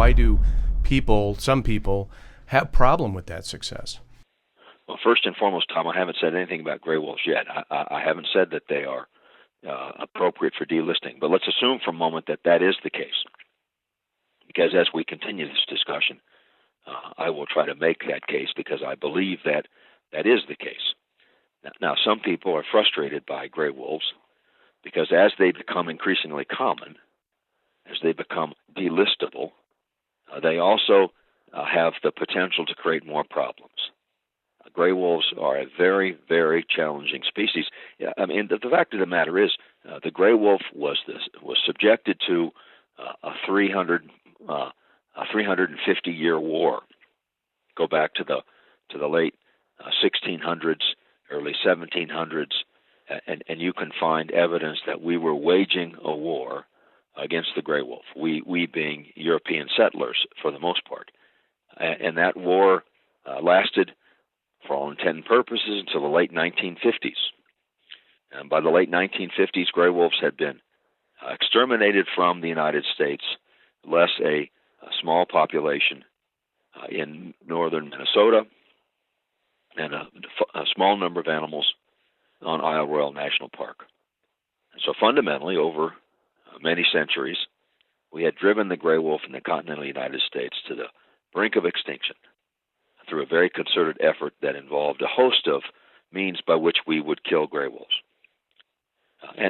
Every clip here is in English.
why do some people, have problem with that success? Well, first and foremost, Tom, I haven't said anything about gray wolves yet. I haven't said that they are appropriate for delisting, but let's assume for a moment that that is the case, because as we continue this discussion, I will try to make that case because I believe that that is the case. Now, some people are frustrated by gray wolves because as they become increasingly common, as they become delistable, they also have the potential to create more problems. Gray wolves are a very, very challenging species. I mean, the fact of the matter is, the gray wolf was subjected to a 350-year war. Go back to the late 1600s, early 1700s, and you can find evidence that we were waging a war against the gray wolf. We being European settlers for the most part, and that war lasted, for all intent and purposes, until the late 1950s. And by the late 1950s, gray wolves had been exterminated from the United States, less a small population in northern Minnesota, and a small number of animals on Isle Royale National Park. And so fundamentally, over many centuries, we had driven the gray wolf in the continental United States to the brink of extinction through a very concerted effort that involved a host of means by which we would kill gray wolves.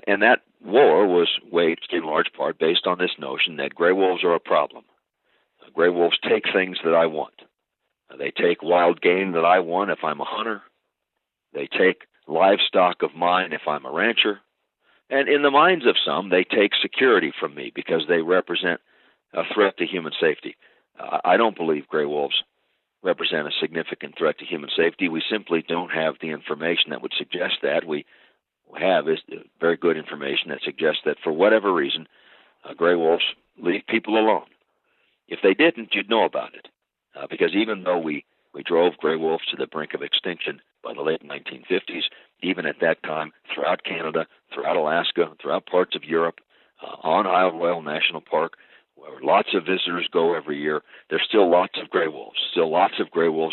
And that war was waged in large part based on this notion that gray wolves are a problem. Gray wolves take things that I want. They take wild game that I want if I'm a hunter. They take livestock of mine if I'm a rancher. And in the minds of some, they take security from me because they represent a threat to human safety. I don't believe gray wolves represent a significant threat to human safety. We simply don't have the information that would suggest that. We have is very good information that suggests that for whatever reason, gray wolves leave people alone. If they didn't, you'd know about it. Because even though we drove gray wolves to the brink of extinction by the late 1950s, even at that time, throughout Canada, throughout Alaska, throughout parts of Europe, on Isle Royale National Park, where lots of visitors go every year, there's still lots of gray wolves,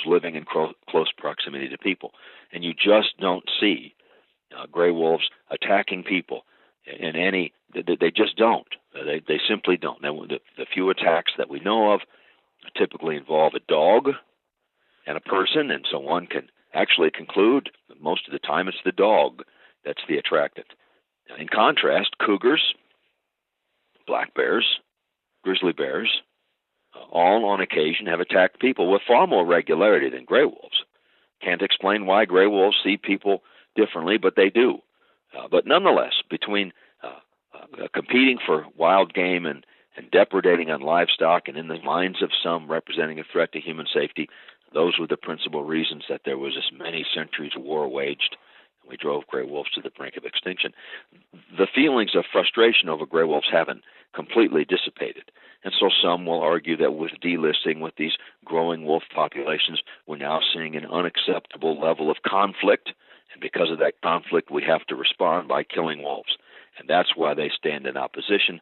living in close proximity to people. And you just don't see gray wolves attacking people in any, they just don't. They simply don't. The few attacks that we know of typically involve a dog and a person, and so one can actually conclude that most of the time it's the dog that's the attractant. In contrast, cougars, black bears, grizzly bears, all on occasion have attacked people with far more regularity than gray wolves. Can't explain why gray wolves see people differently, but they do. But nonetheless, between competing for wild game and depredating on livestock, and in the minds of some representing a threat to human safety, those were the principal reasons that there was this many centuries war waged. We drove gray wolves to the brink of extinction. The feelings of frustration over gray wolves haven't completely dissipated. And so some will argue that with delisting, with these growing wolf populations, we're now seeing an unacceptable level of conflict. And because of that conflict, we have to respond by killing wolves. And that's why they stand in opposition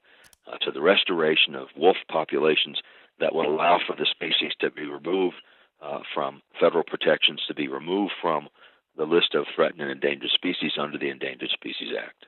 to the restoration of wolf populations that will allow for the species to be removed from federal protections, to be removed from the list of threatened and endangered species under the Endangered Species Act.